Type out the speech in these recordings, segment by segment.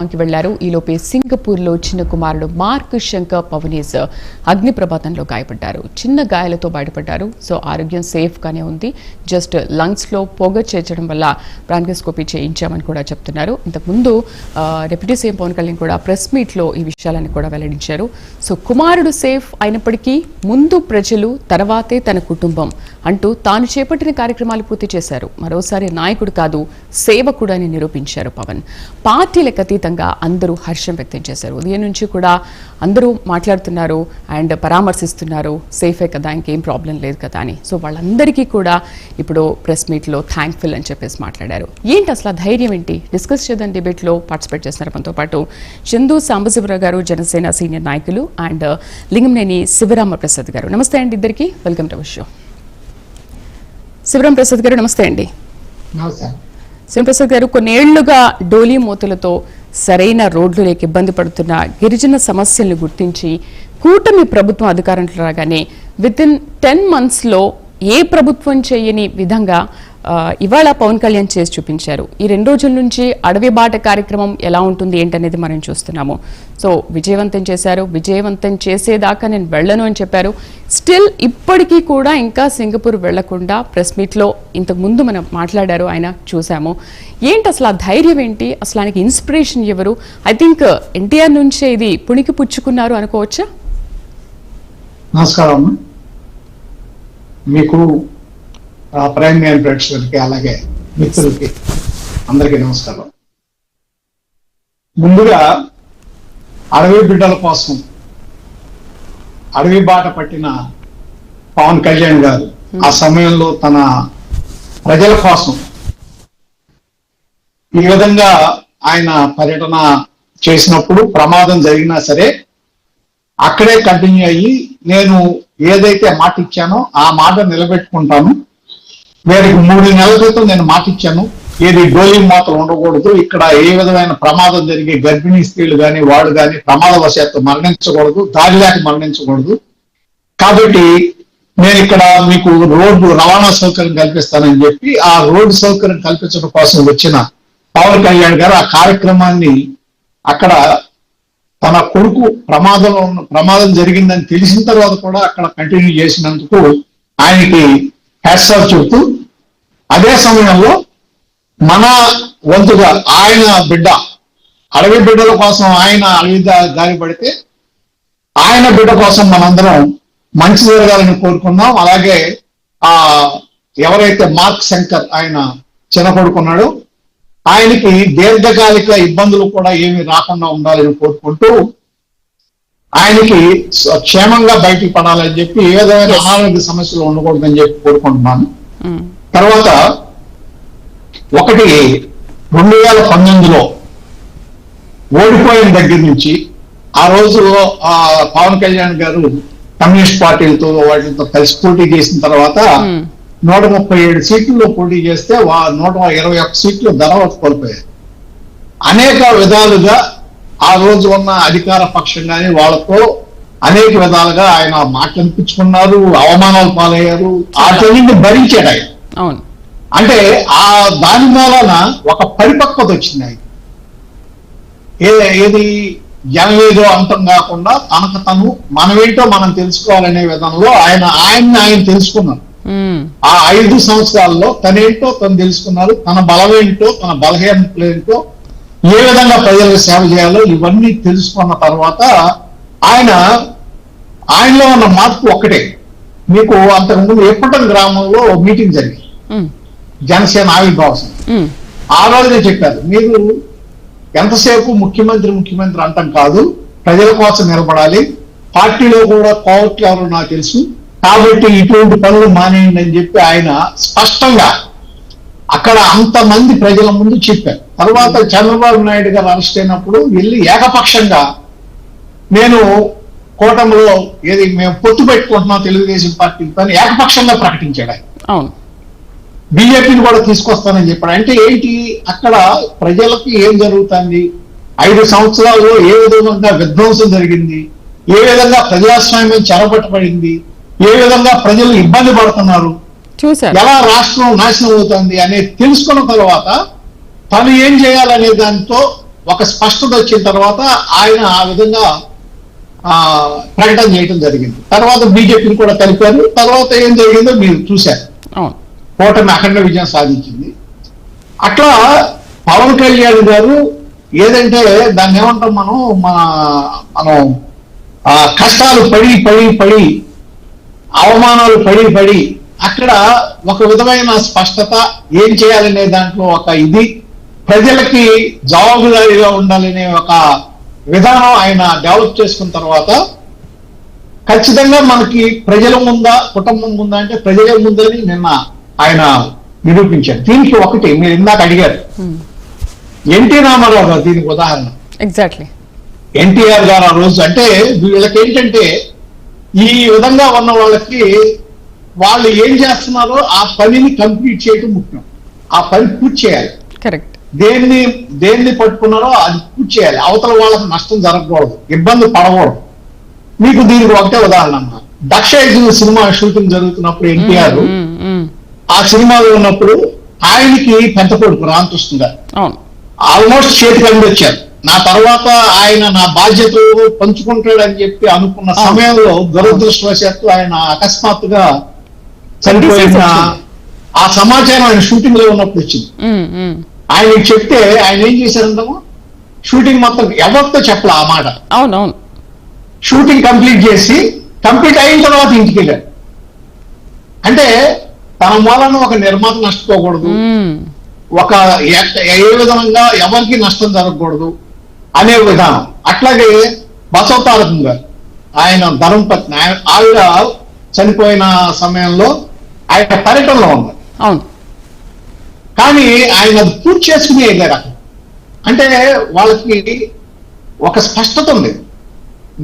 వెళ్లారు. ఈలోపే సింగపూర్ లో చిన్న కుమారుడు మార్క్ శంకర్ పవనీస్ అగ్ని ప్రమాదంలో గాయపడ్డారు. చిన్న గాయాలతో బయటపడ్డారు. సో ఆరోగ్యం సేఫ్ గానే ఉంది. జస్ట్ లంగ్స్ లో పొగ చేర్చడం వల్ల బ్రాంకోస్కోపీ చేయించామని కూడా చెప్తున్నారు. ఇంతకుముందు డిప్యూటీ సీఎం పవన్ కళ్యాణ్ కూడా ప్రెస్ మీట్ లో ఈ విషయాలను కూడా వెల్లడించారు. సో కుమారుడు సేఫ్ అయినప్పటికీ ముందు ప్రజలు, తర్వాతే తన కుటుంబం అంటూ తాను చేపట్టిన కార్యక్రమాలు పూర్తి చేశారు. మరోసారి నాయకుడు కాదు, సేవకుడు అని నిరూపించారు పవన్. పార్టీలకు అతీతంగా అందరూ హర్షం వ్యక్తం చేశారు. ఉదయం నుంచి కూడా అందరూ మాట్లాడుతున్నారు అండ్ పరామర్శిస్తున్నారు. సేఫే కదా, ఇంకేం ప్రాబ్లం లేదు కదా అని. సో వాళ్ళందరికీ కూడా ఇప్పుడు ప్రెస్ మీట్లో థ్యాంక్ఫుల్ అని చెప్పేసి మాట్లాడారు. ఏంటి అసలు ధైర్యం ఏంటి డిస్కస్ చేద్దాం. డిబేట్లో పార్టిసిపేట్ చేస్తున్నారు మనతో పాటు చందు సాంబశివరావు గారు, జనసేన సీనియర్ నాయకులు, అండ్ లింగంనేని శివరామప్రసాద్ గారు. నమస్తే అండి ఇద్దరికి. Welcome to our show. Sivaram Prasad గారు నమస్తే అండి. శివప్రసాద్ గారు, కొన్నేళ్లుగా డోలీ మూతలతో సరైన రోడ్లు లేక ఇబ్బంది పడుతున్న గిరిజన సమస్యలను గుర్తించి కూటమి ప్రభుత్వం అధికారంలో రాగానే వితిన్ 10 months ఏ ప్రభుత్వం చేయని విధంగా ఇవాళ పవన్ కళ్యాణ్ చేసి చూపించారు. ఈ 2 రోజుల నుంచి అడవి బాట కార్యక్రమం ఎలా ఉంటుంది ఏంటనేది మనం చూస్తున్నాము. సో విజయవంతం చేశారు. విజయవంతం చేసేదాకా నేను వెళ్ళను అని చెప్పారు. స్టిల్ ఇప్పటికీ కూడా ఇంకా సింగపూర్ వెళ్లకుండా ప్రెస్ మీట్లో ఇంతకు ముందు మనం మాట్లాడారు, ఆయన చూసాము. ఏంటి అసలు ఆ ధైర్యం ఏంటి? అసలు ఆయనకి ఇన్స్పిరేషన్ ఎవరు? ఐ థింక్ ఎన్టీఆర్ నుంచే ఇది పుణికి పుచ్చుకున్నారు అనుకోవచ్చా? నమస్కారం మీకు, ప్రైమ్ న్యాయం ప్రేక్షకులకి, అలాగే మిత్రులకి అందరికీ నమస్కారం. ముందుగా అడవి బిడ్డల కోసం అడవి బాట పట్టిన పవన్ కళ్యాణ్ గారు ఆ సమయంలో తన ప్రజల కోసం ఈ విధంగా ఆయన పర్యటన చేసినప్పుడు ప్రమాదం జరిగినా సరే అక్కడే కంటిన్యూ అయ్యి, నేను ఏదైతే మాట ఇచ్చానో ఆ మాట నిలబెట్టుకుంటాను. వీరికి 3 నెలల క్రితం నేను మాట ఇచ్చాను, ఏది డోలీ మూతలు ఉండకూడదు, ఇక్కడ ఏ విధమైన ప్రమాదం జరిగే గర్భిణీ స్త్రీలు కానీ వాడు కానీ ప్రమాదవశాత్తు మరణించకూడదు, దారి లేక మరణించకూడదు. కాబట్టి నేను ఇక్కడ మీకు రోడ్డు రవాణా సౌకర్యం కల్పిస్తానని చెప్పి ఆ రోడ్డు సౌకర్యం కల్పించడం కోసం వచ్చిన పవన్ కళ్యాణ్ గారు ఆ కార్యక్రమాన్ని అక్కడ తన కొడుకు ప్రమాదం జరిగిందని తెలిసిన తర్వాత కూడా అక్కడ కంటిన్యూ చేసినందుకు ఆయనకి హ్యాట్స్ ఆఫ్ చెబుతూ, అదే సమయంలో మన వంతుగా ఆయన బిడ్డ, అడవి బిడ్డల కోసం ఆయన అడవి దారి పడితే ఆయన బిడ్డ కోసం మనందరం మంచి జరగాలని కోరుకున్నాం. అలాగే ఎవరైతే మార్క్ శంకర్ ఆయన చిన్న కొడుకున్నాడో ఆయనకి దీర్ఘకాలిక ఇబ్బందులు కూడా ఏమి రాకుండా ఉండాలని కోరుకుంటూ ఆయనకి క్షేమంగా బయటికి పడాలని చెప్పి, ఏ విధమైన అనారోగ్య సమస్యలు ఉండకూడదని చెప్పి కోరుకుంటున్నాను. తర్వాత 2019లో ఓడిపోయిన దగ్గర నుంచి ఆ రోజుల్లో పవన్ కళ్యాణ్ గారు కమ్యూనిస్ట్ పార్టీలతో వాటితో కలిసి పోటీ చేసిన తర్వాత 137 సీట్లలో పోటీ చేస్తే 121 సీట్లు ధనవత్ కోల్పోయారు. అనేక విధాలుగా ఆ రోజు ఉన్న అధికార పక్షం కానీ వాళ్ళతో అనేక విధాలుగా ఆయన మాట్లాడిపించుకున్నారు, అవమానాలు పాలయ్యారు. వాటిని భరించాడు ఆయన. అంటే దాని మూలన ఒక పరిపక్వత వచ్చింది ఆయన. ఏది జనవేదో అంతం కాకుండా తనకు తను మనమేంటో మనం తెలుసుకోవాలనే విధంలో ఆయన తెలుసుకున్నారు. ఆ 5 సంవత్సరాల్లో తనేంటో తను తెలుసుకున్నారు. తన బలమేంటో, తన బలహీనతలేంటో, ఏ విధంగా ప్రజలకు సేవ చేయాలో ఇవన్నీ తెలుసుకున్న తర్వాత ఆయనలో ఉన్న మార్పు ఒక్కటే. మీకు అంతకుముందు ఎప్పటం గ్రామంలో మీటింగ్ జరిగింది, జనసేన ఆవిర్భావం. ఆ రోజునే చెప్పారు, మీరు ఎంతసేపు ముఖ్యమంత్రి అంటాం కాదు, ప్రజల కోసం నిలబడాలి, పార్టీలో కూడా కోవట్లు ఎవరో నాకు తెలుసు, కాబట్టి ఇటువంటి పనులు మానేయండి అని చెప్పి ఆయన స్పష్టంగా అక్కడ అంతమంది ప్రజల ముందు చెప్పారు. తర్వాత చంద్రబాబు నాయుడు గారు అరెస్ట్ అయినప్పుడు వెళ్ళి ఏకపక్షంగా నేను కూటమిలో మేము పొత్తు పెట్టుకుంటున్నాం తెలుగుదేశం పార్టీతో ఏకపక్షంగా ప్రకటించాడు ఆయన. బీజేపీని కూడా తీసుకొస్తానని చెప్పాడు. అంటే ఏంటి, అక్కడ ప్రజలకి ఏం జరుగుతుంది, 5 సంవత్సరాల్లో ఏ విధంగా విధ్వంసం జరిగింది, ఏ విధంగా ప్రజాస్వామ్యం చెరబట్టబడింది, ఏ విధంగా ప్రజలు ఇబ్బంది పడుతున్నారు, ఎలా రాష్ట్రం నాశనం అవుతుంది అనేది తెలుసుకున్న తర్వాత తను ఏం చేయాలనే దాంతో ఒక స్పష్టత వచ్చిన తర్వాత ఆయన ఆ విధంగా ప్రకటన చేయడం జరిగింది. తర్వాత బీజేపీని కూడా కలిపారు. తర్వాత ఏం జరిగిందో మీరు చూశారు. కూటమి అఖండ విజయం సాధించింది. అట్లా పవన్ కళ్యాణ్ గారు ఏదంటే దాన్ని ఏమంటాం మనం కష్టాలు పడి అవమానాలు పడి అక్కడ ఒక విధమైన స్పష్టత, ఏం చేయాలనే దాంట్లో ఒక ఇది, ప్రజలకి జవాబుదారీగా ఉండాలనే ఒక విధానం ఆయన డెవలప్ చేసుకున్న తర్వాత ఖచ్చితంగా మనకి ప్రజల ముందా కుటుంబం ముందా అంటే ప్రజలే ముందని నిన్న ఆయన నిరూపించారు. దీనికి ఒకటి మీరు ఇందాక అడిగారు, ఎన్టీ రామారావు గారు దీనికి ఉదాహరణ. ఎగ్జాక్ట్లీ. ఎన్టీఆర్ గారు ఆ రోజు అంటే వీళ్ళకి ఏంటంటే ఈ విధంగా ఉన్న వాళ్ళకి వాళ్ళు ఏం చేస్తున్నారో ఆ పనిని కంప్లీట్ చేయడం ముఖ్యం. ఆ పని పూర్తి చేయాలి. కరెక్ట్. దేన్ని పట్టుకున్నారో అది పూర్తి చేయాలి. అవతల వాళ్ళకి నష్టం జరగకూడదు, ఇబ్బంది పడకూడదు. మీకు దీనికి ఒకటే ఉదాహరణ అన్న, దక్ష సినిమా షూటింగ్ జరుగుతున్నప్పుడు ఎన్టీఆర్ ఆ సినిమాలో ఉన్నప్పుడు ఆయనకి పెద్ద కొడుకు రామకృష్ణ గారు ఆల్మోస్ట్ చేతికి అందించారు. నా తర్వాత ఆయన నా బాధ్యతలు పంచుకుంటాడని చెప్పి అనుకున్న సమయంలో దురదృష్టవశాత్తు ఆయన అకస్మాత్తుగా చనిపోయిన ఆ సమాచారం ఆయన షూటింగ్ లో ఉన్నప్పుడు వచ్చింది. ఆయనకి చెప్తే ఆయన ఏం చేశారంటాము, షూటింగ్ మొత్తం ఎవరితో చెప్పలే ఆ మాట. అవునవును. షూటింగ్ కంప్లీట్ అయిన తర్వాత ఇంటికి వెళ్ళారు. అంటే తన మూలన ఒక నిర్మాత నష్టపోకూడదు, ఒక ఏ విధంగా ఎవరికి నష్టం జరగకూడదు అనే విధానం. అట్లాగే బసవతారకం గారు, ఆయన ధర్మపత్ని, ఆవిడ చనిపోయిన సమయంలో ఆయన పర్యటనలో ఉన్నారు. అవును. కానీ ఆయన అది పూర్తి చేసుకుని వెళ్ళారు అక్కడ. అంటే వాళ్ళకి ఒక స్పష్టత ఉంది,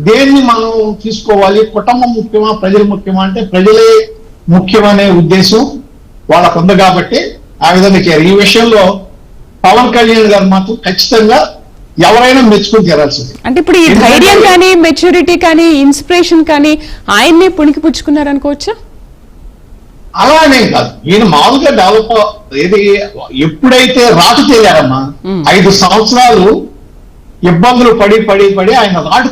దేన్ని మనం తీసుకోవాలి, కుటుంబం ముఖ్యమా ప్రజలు ముఖ్యమా అంటే ప్రజలే ముఖ్యమనే ఉద్దేశం వాళ్ళకు ఉంది. కాబట్టి ఆ విధంగా చేయాలి. ఈ విషయంలో పవన్ కళ్యాణ్ గారు మాత్రం ఖచ్చితంగా ఎవరైనా మెచ్చుకుని తీరాల్సింది. అంటే ఇప్పుడు ఈ ధైర్యం కానీ, మెచ్యూరిటీ కానీ, ఇన్స్పిరేషన్ కానీ ఆయన్నే పుణికి పుచ్చుకున్నారు అనుకోవచ్చా? అలానే కాదు, ఈయన మామూలుగా డెవలప్ ఏది ఎప్పుడైతే రాటు తేలారమ్మా, 5 సంవత్సరాలు ఇబ్బందులు పడి ఆయన రాటు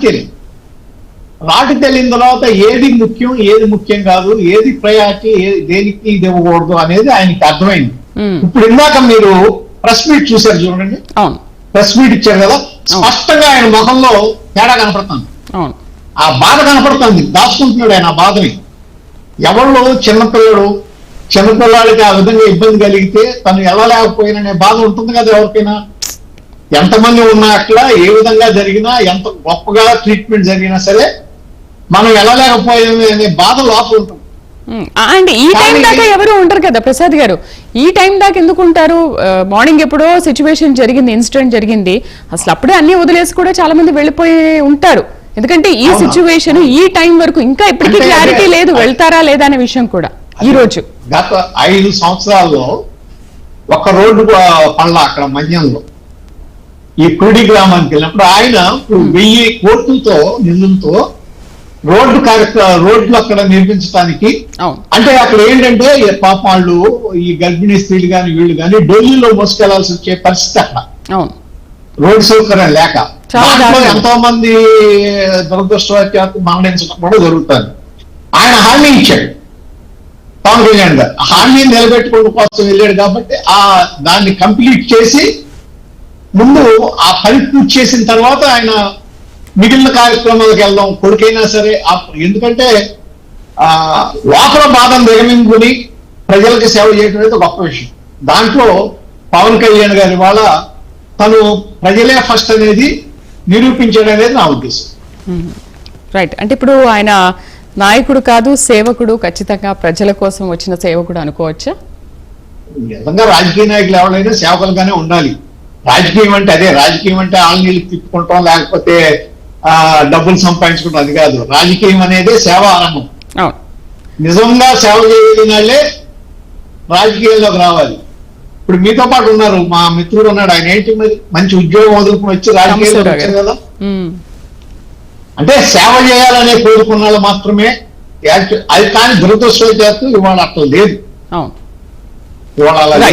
తేలిన తర్వాత ఏది ముఖ్యం ఏది ముఖ్యం కాదు, ఏది ప్రయారిటీ, దేనికి ఇది ఇవ్వకూడదు అనేది ఆయనకి అర్థమైంది. ఇప్పుడు ఇందాక మీరు ప్రెస్ మీట్ చూశారు చూడండి, ప్రెస్ మీట్ ఇచ్చారు కదా, స్పష్టంగా ఆయన ముఖంలో తేడా కనపడుతుంది. ఆ బాధ కనపడుతుంది, దాచుకుంటున్నాడు ఆయన ఆ బాధని. ఎవరు చిన్నపిల్లాడికి ఆ విధంగా ఇబ్బంది కలిగితే తను వెళ్ళలేకపోయిననే బాధ ఉంటుంది కదా ఎవరికైనా. ఎంతమంది ఉన్నా అక్కడ ఏ విధంగా జరిగినా, ఎంత గొప్పగా ట్రీట్మెంట్ జరిగినా సరే మనం వెళ్ళలేకపోయామే అనే బాధ లోపల ఉంటుంది. అండ్ ఈ టైం దాకా ఎవరు ఉంటారు కదా ప్రసాద్ గారు, ఈ టైం దాకా ఎందుకు ఉంటారు? మార్నింగ్ ఎప్పుడో సిచ్యువేషన్ జరిగింది, ఇన్సిడెంట్ జరిగింది, అసలు అప్పుడే అన్ని వదిలేసి కూడా చాలా మంది వెళ్ళిపోయి ఉంటారు. ఎందుకంటే ఈ సిచ్యువేషన్ ఈ టైం వరకు ఇంకా ఇప్పటికీ క్లారిటీ లేదు, వెళ్తారా లేదా అనే విషయం కూడా. ఈ రోజు గత 5 సంవత్సరాల్లో ఒక రోడ్డు పళ్ళ అక్కడ మన్యంలో ఈ కుడి గ్రామానికి వెళ్ళినప్పుడు ఆయన 1000 కోట్లతో నిధులతో రోడ్లు అక్కడ నిర్మించడానికి, అంటే అక్కడ ఏంటంటే పాప వాళ్ళు ఈ గర్భిణీ స్త్రీలు కానీ వీళ్ళు కానీ ఢిల్లీలో మోసుకెళ్లాల్సి వచ్చే పరిస్థితి అక్కడ రోడ్డు సౌకర్యం లేక. ఎంతో మంది దురదృష్టవశాత్తు మరణించడం కూడా జరుగుతుంది. ఆయన హామీ ఇచ్చాడు పవన్ కళ్యాణ్ గారు, హామీ నిలబెట్టుకోవడం కోసం వెళ్ళాడు. కాబట్టి దాన్ని కంప్లీట్ చేసి ముందు ఆ పని పూర్తి చేసిన తర్వాత ఆయన మిగిలిన కార్యక్రమాలకు వెళ్దాం, కొడుకైనా సరే. ఎందుకంటే లోపల బాధను దిగమింగుని ప్రజలకు సేవ చేయడం అనేది గొప్ప విషయం. దాంట్లో పవన్ కళ్యాణ్ గారి వాళ్ళ తను ప్రజలే ఫస్ట్ అనేది నిరూపించడం అనేది నా ఉద్దేశం. రైట్. అంటే ఇప్పుడు ఆయన నాయకుడు కాదు, సేవకుడు, ఖచ్చితంగా ప్రజల కోసం వచ్చిన సేవకుడు అనుకోవచ్చా? నిజంగా రాజకీయ నాయకులు ఎవరైనా సేవకులుగానే ఉండాలి. రాజకీయం అంటే అదే, రాజకీయం అంటే ఆళ్ళనీళ్ళు తిప్పుకుంటాం, లేకపోతే డబ్బులు సంపాదించుకుంటాం, అది కాదు. రాజకీయం అనేది సేవా ఆరంభం. నిజంగా సేవ చేయగలిగిన వాళ్ళే రాజకీయాల్లోకి రావాలి. ఇప్పుడు మీతో పాటు ఉన్నారు, మా మిత్రుడు ఉన్నాడు, ఆయన ఏంటి మరి మంచి ఉద్యోగం వదులుకుని వచ్చి రాజకీయాల్లో వచ్చారు కదా. అంటే సేవ చేయాలనే కోరుకున్న వాళ్ళు మాత్రమే. అది కానీ దురదృష్టవశాత్తు ఇవాళ అట్లా లేదు, ఇవాళ అలా లేదు.